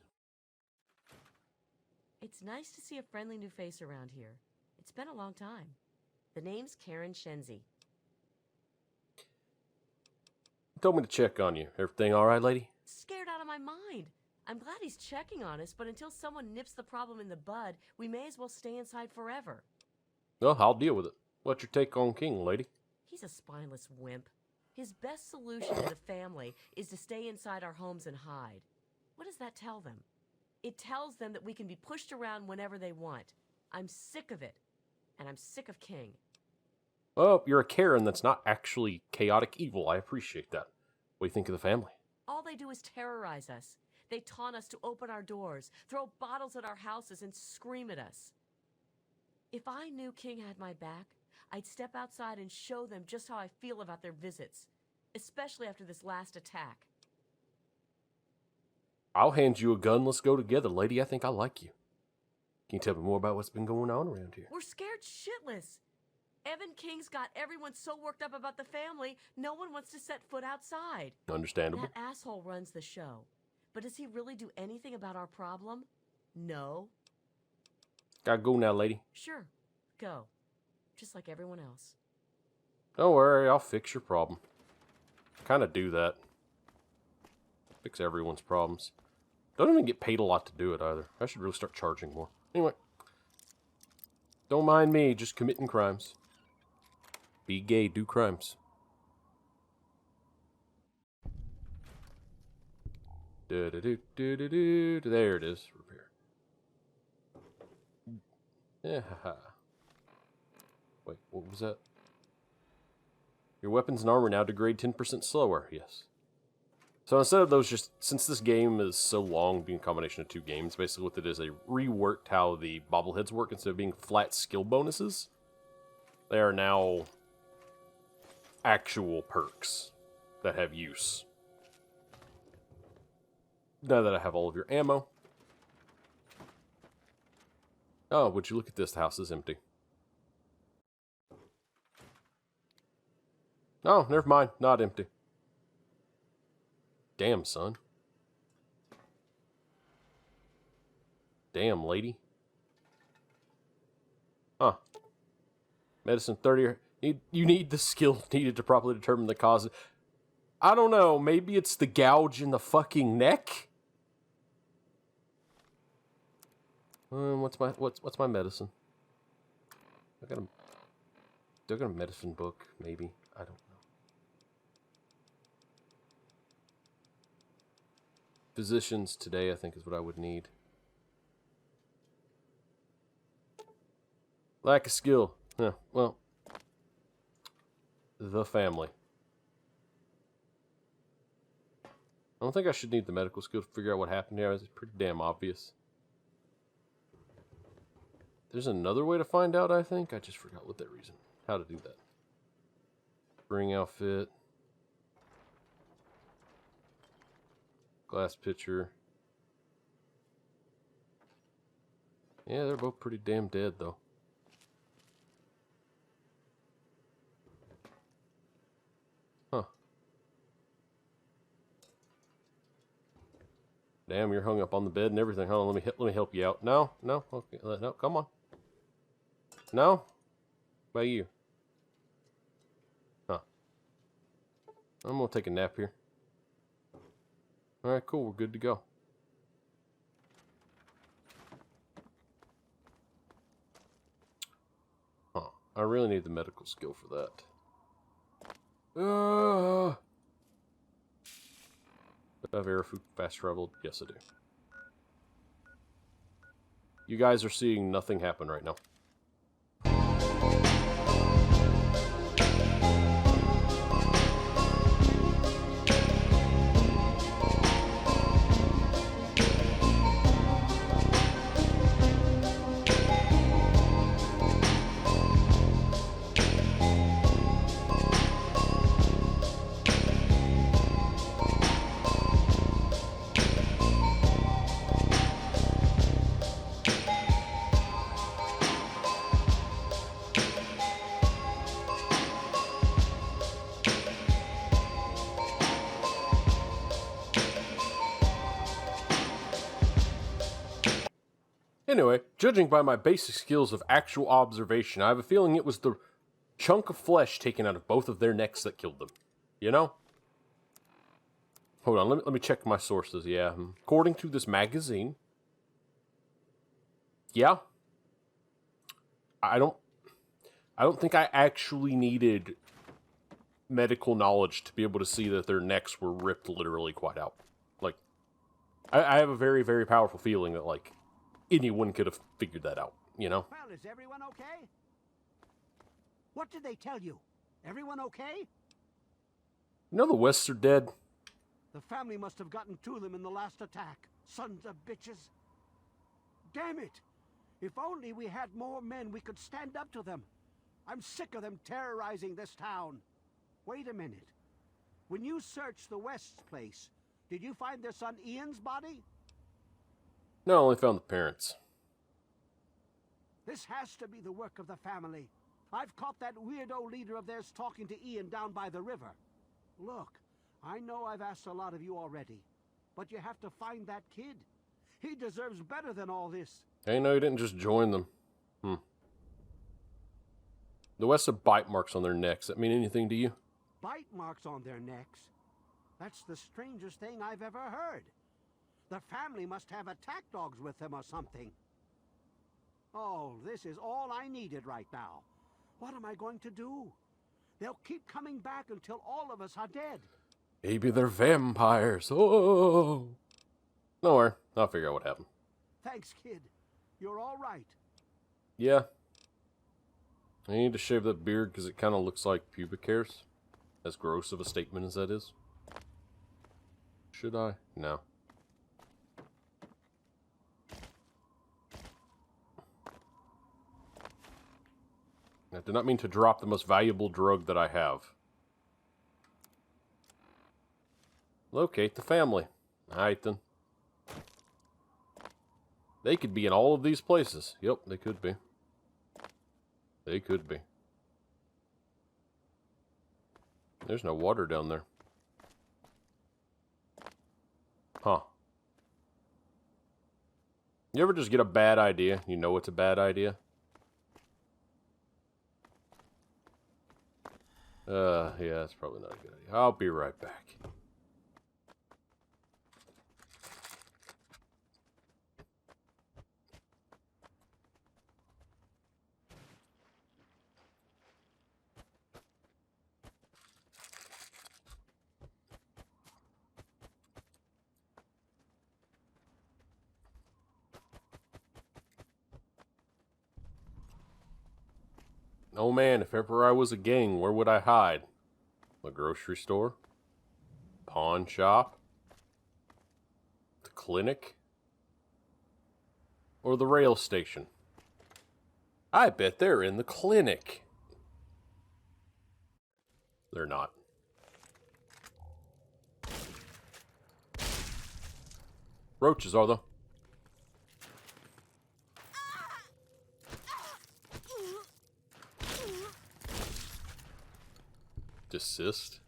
It's nice to see a friendly new face around here. It's been a long time. The name's Karen Shenzi. Told me to check on you. Everything all right, lady? Scared out of my mind. I'm glad he's checking on us, but until someone nips the problem in the bud, we may as well stay inside forever. Well, I'll deal with it. What's your take on King, lady? He's a spineless wimp. His best solution to the family is to stay inside our homes and hide. What does that tell them? It tells them that we can be pushed around whenever they want. I'm sick of it. And I'm sick of King. Well, you're a Karen that's not actually chaotic evil. I appreciate that. What do you think of the family? All they do is terrorize us. They taunt us to open our doors, throw bottles at our houses, and scream at us. If I knew King had my back, I'd step outside and show them just how I feel about their visits, especially after this last attack. I'll hand you a gun. Let's go together, lady. I think I like you. Can you tell me more about what's been going on around here? We're scared shitless. Evan King's got everyone so worked up about the family, no one wants to set foot outside. Understandable. That asshole runs the show. But does he really do anything about our problem? No. Gotta go now, lady. Sure, go. Just like everyone else. Don't worry, I'll fix your problem. Kinda do that. Fix everyone's problems. Don't even get paid a lot to do it either. I should really start charging more. Anyway. Don't mind me, just committing crimes. Be gay, do crimes. There it is. Repair. Yeah. Wait, what was that? Your weapons and armor now degrade 10% slower. Yes. So instead of those, just since this game is so long, being a combination of two games, basically what it is, they reworked how the bobbleheads work. Instead of being flat skill bonuses, they are now actual perks that have use. Now that I have all of your ammo. Oh, would you look at this? The house is empty. Oh, never mind. Not empty. Damn, son. Damn, lady. Huh. Medicine 30. You need the skill needed to properly determine the cause. I don't know. Maybe it's the gouge in the fucking neck? What's my medicine? Do I got a medicine book? Maybe. I don't know. Physicians today, I think, is what I would need. Lack of skill. Yeah, well. The family. I don't think I should need the medical skill to figure out what happened here. It's pretty damn obvious. There's another way to find out, I think. I just forgot what that reason. How to do that. Spring outfit. Glass pitcher. Yeah, they're both pretty damn dead, though. Huh. Damn, you're hung up on the bed and everything. Hold on, let me help you out. No, okay, no, come on. No? By you. Huh. I'm gonna take a nap here. Alright, cool, we're good to go. Huh. I really need the medical skill for that. Do I have Arefu fast traveled? Yes, I do. You guys are seeing nothing happen right now. Anyway, judging by my basic skills of actual observation, I have a feeling it was the chunk of flesh taken out of both of their necks that killed them. You know? Hold on, let me check my sources. Yeah, according to this magazine, yeah, I don't think I actually needed medical knowledge to be able to see that their necks were ripped literally quite out. Like, I have a very, very powerful feeling that, like, anyone could have figured that out, you know? Well, is everyone okay? What did they tell you? Everyone okay? You know the Wests are dead? The family must have gotten to them in the last attack. Sons of bitches. Damn it! If only we had more men, we could stand up to them. I'm sick of them terrorizing this town. Wait a minute. When you searched the West's place, did you find their son Ian's body? No, I only found the parents. This has to be the work of the family. I've caught that weirdo leader of theirs talking to Ian down by the river. Look, I know I've asked a lot of you already, but you have to find that kid. He deserves better than all this. I know you didn't just join them. The Wests have bite marks on their necks. That mean anything to you? Bite marks on their necks? That's the strangest thing I've ever heard. The family must have attack dogs with them or something. Oh, this is all I needed right now. What am I going to do? They'll keep coming back until all of us are dead. Maybe they're vampires. Oh! Don't worry. I'll figure out what happened. Thanks, kid. You're all right. Yeah. I need to shave that beard because it kind of looks like pubic hairs. As gross of a statement as that is. Should I? No. I did not mean to drop the most valuable drug that I have. Locate the family. Alright then. They could be in all of these places. Yep, they could be. They could be. There's no water down there. Huh. You ever just get a bad idea? You know it's a bad idea? Yeah, that's probably not a good idea. I'll be right back. Oh man, if ever I was a gang, where would I hide? The grocery store? Pawn shop? The clinic? Or the rail station? I bet they're in the clinic. They're not. Roaches are though. Desist.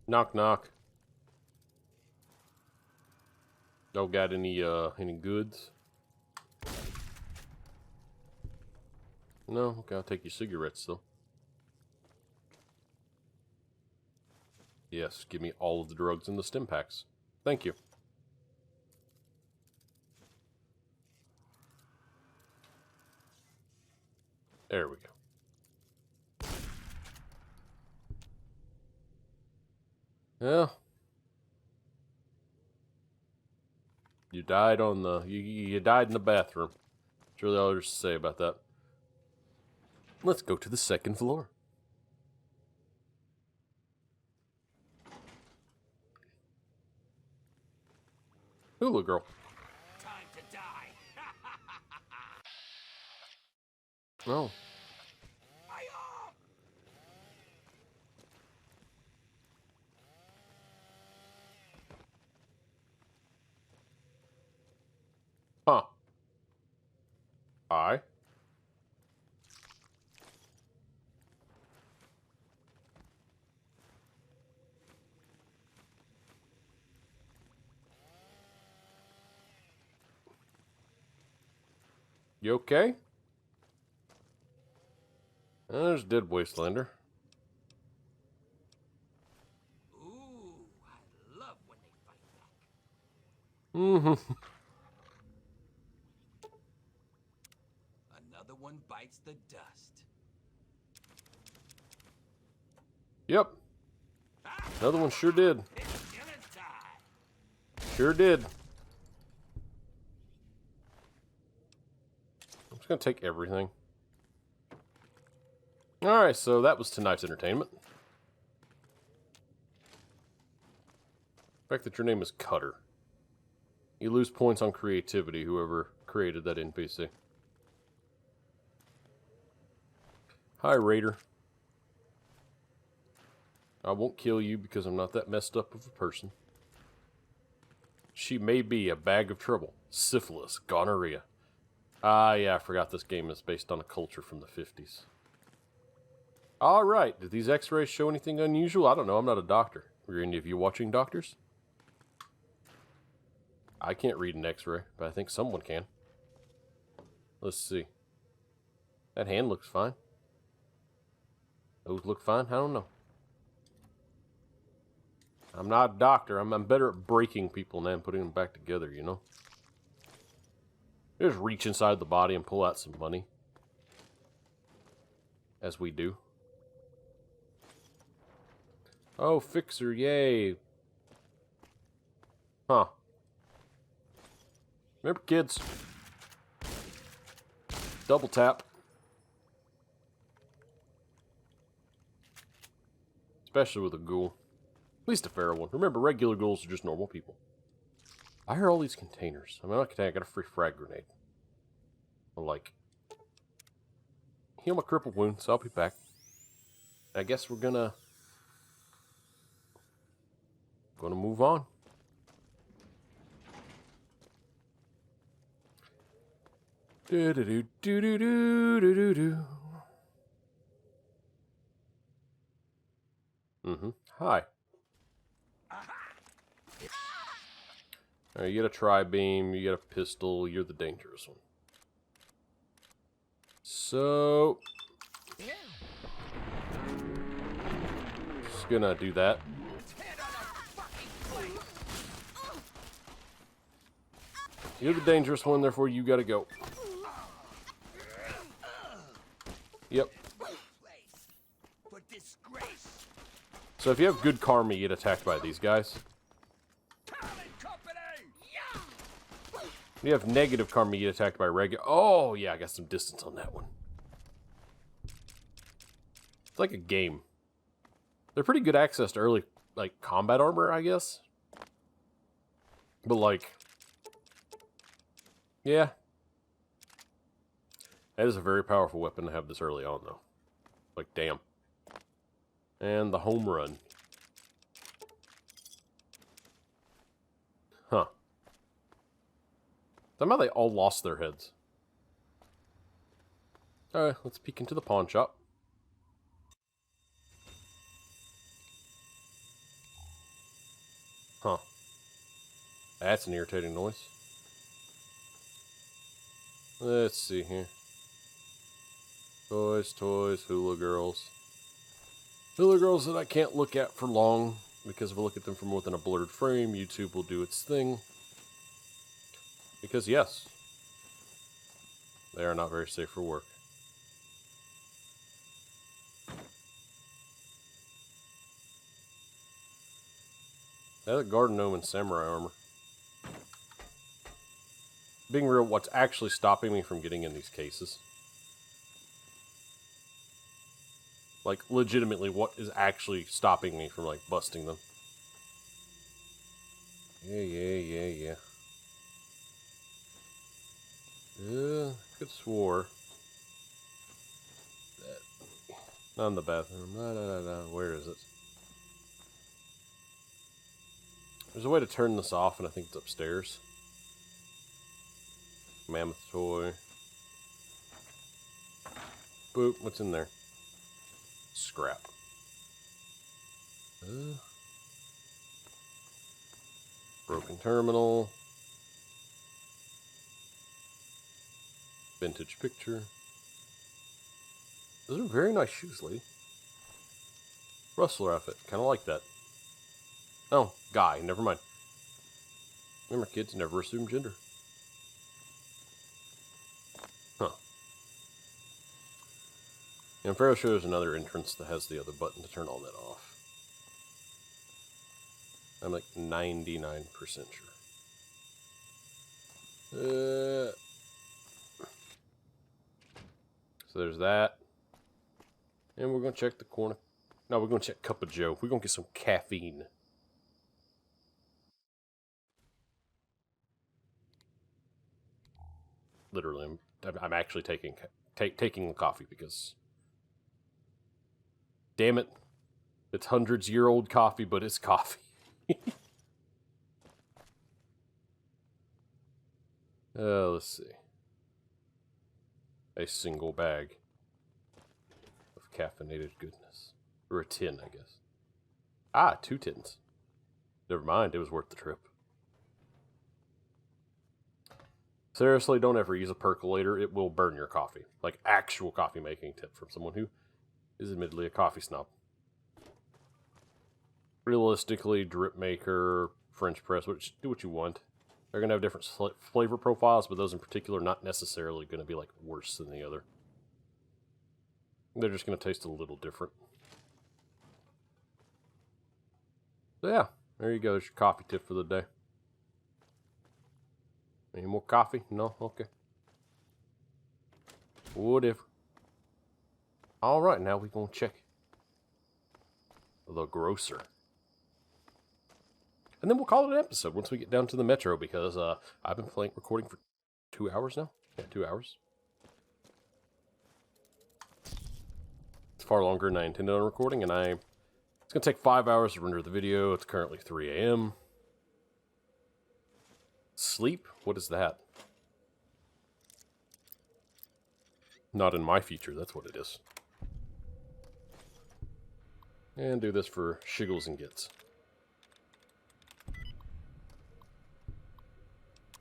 Knock knock. Don't got any goods? No? Okay, I'll take your cigarettes though. Yes, give me all of the drugs in the stim packs. Thank you. There we go. Yeah. You died on the... You died in the bathroom. That's really all there's to say about that. Let's go to the second floor. Hula girl. Time to die. Oh. Huh. I. You okay? There's dead Wastelander. Ooh, I love when they fight back. Mm-hmm. Another one bites the dust. Yep. Another one sure did. It's killing time. Sure did. I'm just gonna take everything. Alright, so that was tonight's entertainment. The fact that your name is Cutter. You lose points on creativity, whoever created that NPC. Hi, Raider. I won't kill you because I'm not that messed up of a person. She may be a bag of trouble. Syphilis, gonorrhea. Ah, yeah, I forgot this game is based on a culture from the 50s. Alright, did these x-rays show anything unusual? I don't know, I'm not a doctor. Were any of you watching doctors? I can't read an x-ray, but I think someone can. Let's see. That hand looks fine. Those look fine? I don't know. I'm not a doctor. I'm better at breaking people than putting them back together, you know? Just reach inside the body and pull out some money. As we do. Oh, fixer, yay. Huh. Remember, kids. Double tap. Especially with a ghoul. At least a feral one. Remember, regular ghouls are just normal people. I hear all these containers. I mean, I got a free frag grenade. I'll, like, heal my crippled wound, so I'll be back. I guess we're gonna move on. Do do do do do do do do. Hi. Alright, you get a tri-beam, you get a pistol, you're the dangerous one. So, just gonna do that. You're the dangerous one, therefore you gotta go. Yep. So if you have good karma, you get attacked by these guys. If you have negative karma, you get attacked by regular. Oh, yeah, I got some distance on that one. It's like a game. They're pretty good access to early, like, combat armor, I guess. But, like, yeah. That is a very powerful weapon to have this early on, though. Like, damn. And the home run. Huh. Somehow they all lost their heads. Alright, let's peek into the pawn shop. Huh. That's an irritating noise. Let's see here. Toys, toys, hula girls. Hula girls that I can't look at for long, because if I look at them from within a blurred frame, YouTube will do its thing. Because yes, they are not very safe for work. That's a garden gnome and samurai armor. Being real, what's actually stopping me from getting in these cases? Like, legitimately, what is actually stopping me from, like, busting them? Yeah. Could swore that. Not in the bathroom. No. Where is it? There's a way to turn this off, and I think it's upstairs. Mammoth toy. Boop. What's in there? Scrap. Broken terminal. Vintage picture. Those are very nice shoes, lady. Rustler outfit. Kind of like that. Oh, guy. Never mind. Remember, kids, never assume gender. Huh. And Pharaoh shows another entrance that has the other button to turn all that off. I'm like 99% sure. So there's that. And we're going to check the corner. No, we're going to check Cup of Joe. We're going to get some caffeine. Literally, I'm actually taking the coffee because, damn it, it's hundreds-year-old coffee, but it's coffee. Let's see. A single bag of caffeinated goodness. Or a tin, I guess. Ah, 2 tins. Never mind, it was worth the trip. Seriously, don't ever use a percolator. It will burn your coffee. Like, actual coffee making tip from someone who is admittedly a coffee snob. Realistically, drip maker, French press, do what you want. They're going to have different flavor profiles, but those in particular are not necessarily going to be, like, worse than the other. They're just going to taste a little different. So, yeah, there you go. There's your coffee tip for the day. Any more coffee? No? Okay. Whatever. Alright, now we're going to check the grocer. And then we'll call it an episode once we get down to the metro, because I've been recording for 2 hours now. Yeah, 2 hours. It's far longer than I intended on recording, and it's going to take 5 hours to render the video. It's currently 3 a.m. Sleep? What is that? Not in my feature, that's what it is. And do this for shiggles and gits.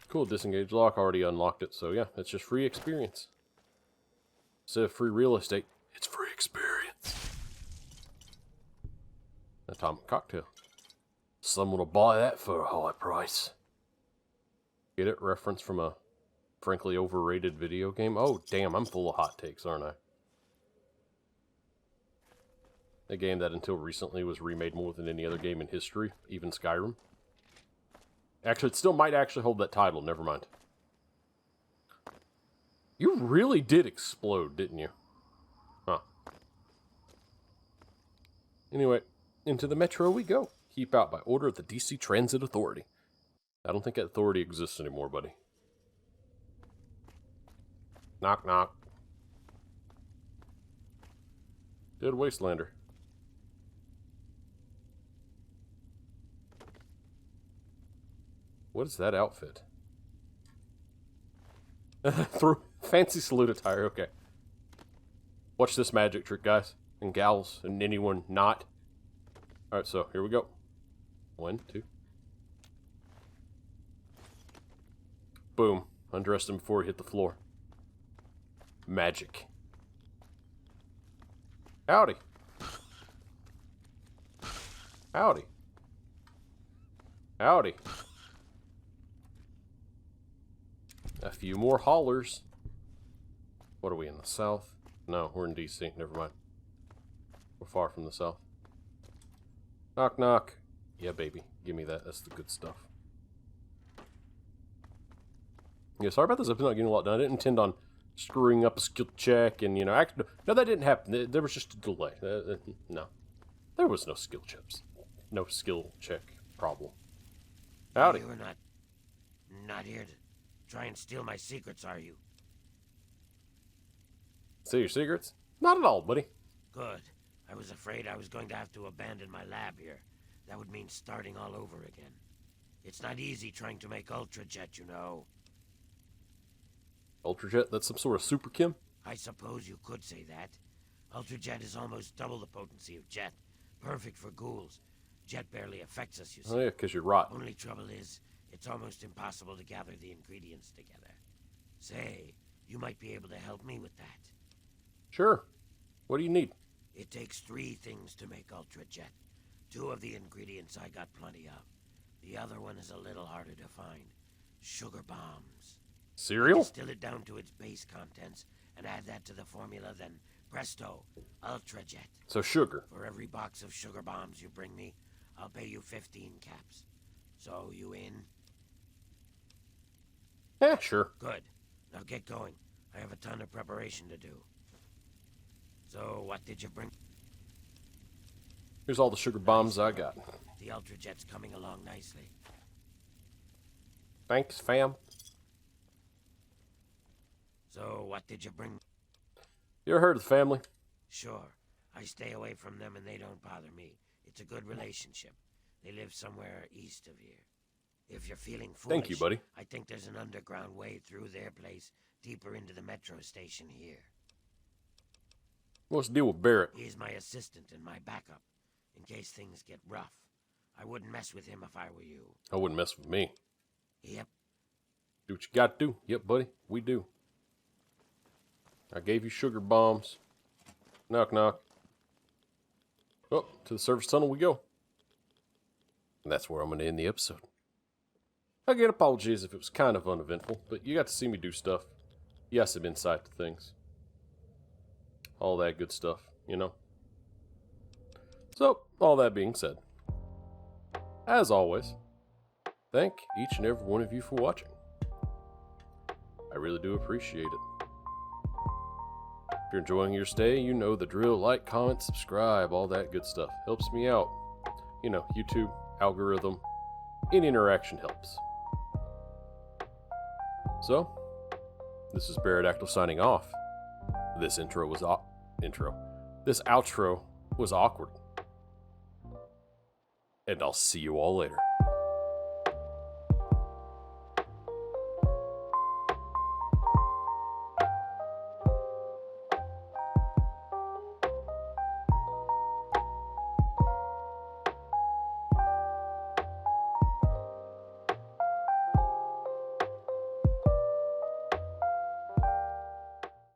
Cool, disengage lock, already unlocked it, so yeah, it's just free experience. Instead of free real estate, it's free experience. Atomic cocktail. Someone will buy that for a high price. Get it? Reference from a frankly overrated video game? Oh, damn, I'm full of hot takes, aren't I? A game that until recently was remade more than any other game in history, even Skyrim. Actually, it still might actually hold that title, never mind. You really did explode, didn't you? Huh. Anyway, into the metro we go. Keep out by order of the DC Transit Authority. I don't think that authority exists anymore, buddy. Knock, knock. Dead Wastelander. What is that outfit? Through fancy salute attire, okay. Watch this magic trick, guys. And gals, and anyone not. Alright, so here we go. 1, 2. Boom. Undressed him before he hit the floor. Magic. Howdy. Howdy. Howdy. A few more haulers. What are we, in the south? No, we're in DC. Never mind. We're far from the south. Knock, knock. Yeah, baby. Give me that. That's the good stuff. Yeah, sorry about this. I'm not getting a lot done. I didn't intend on screwing up a skill check, and, you know, actually, no, that didn't happen. There was just a delay. No. There was no skill checks. No skill check problem. Howdy. You were not here to try and steal my secrets, are you? See your secrets? Not at all, buddy. Good. I was afraid I was going to have to abandon my lab here. That would mean starting all over again. It's not easy trying to make Ultrajet, you know. Ultrajet? That's some sort of super chem? I suppose you could say that. Ultrajet is almost double the potency of Jet. Perfect for ghouls. Jet barely affects us, you see. Oh yeah, because you're rotten. Only trouble is, it's almost impossible to gather the ingredients together. Say, you might be able to help me with that. Sure. What do you need? It takes 3 things to make Ultra Jet. 2 of the ingredients I got plenty of. The other one is a little harder to find. Sugar bombs. Cereal? Distill it down to its base contents and add that to the formula, then presto, Ultra Jet. So sugar. For every box of sugar bombs you bring me, I'll pay you 15 caps. So, you in? Yeah, sure. Good. Now get going. I have a ton of preparation to do. So, what did you bring? Here's all the sugar bombs I got. The Ultra Jet's coming along nicely. Thanks, fam. So, what did you bring? You ever heard of the family? Sure. I stay away from them and they don't bother me. It's a good relationship. They live somewhere east of here. If you're feeling foolish, Thank you, buddy. I think there's an underground way through their place, deeper into the metro station here. What's the deal with Barrett? He's my assistant and my backup, in case things get rough. I wouldn't mess with him if I were you. I wouldn't mess with me. Yep. Do what you got to do. Yep, buddy. We do. I gave you sugar bombs. Knock, knock. Oh, to the service tunnel we go. And that's where I'm going to end the episode. Again, apologies if it was kind of uneventful, but you got to see me do stuff. You got some insight to things. All that good stuff, you know. So, all that being said, as always, thank each and every one of you for watching. I really do appreciate it. If you're enjoying your stay, you know the drill. Like, comment, subscribe, all that good stuff. Helps me out. You know, YouTube, algorithm, any interaction helps. So, this is Bearadactyl signing off. This outro was awkward. And I'll see you all later.